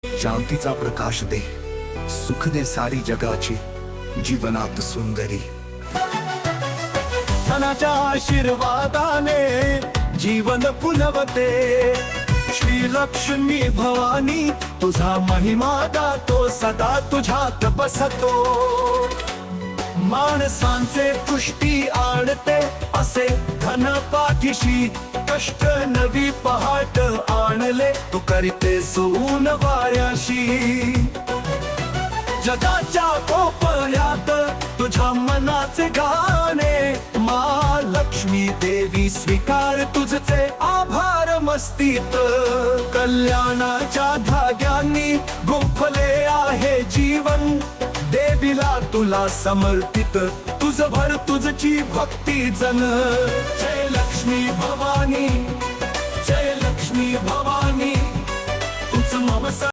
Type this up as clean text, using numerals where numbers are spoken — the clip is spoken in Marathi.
शांतीचा प्रकाश दे, सुख दे सारी जगाची, जीवनात सुंदरी. धनाच्या आशीर्वादाने जीवन फुलवते. श्री लक्ष्मी भवानी तुझा महिमा गातो, सदा तुझ्यात बसतो. माणसांचे पुष्टी आणते असे धन पाठीशी, कष्ट नवी पहाट आणले तू करीते सोन वाऱ्याशी. जगाच्या कोपऱ्यात तुझ्या मनाचे गाणे, महालक्ष्मी देवी स्वीकार तुझचे आभार मस्तीत. कल्याणाच्या धाग्यांनी गुंफले आहे जीवन, देवीला तुला समर्पित तुझ भर तुझची भक्ती जन. जय लक्ष्मी भवानी, जय लक्ष्मी भवानी.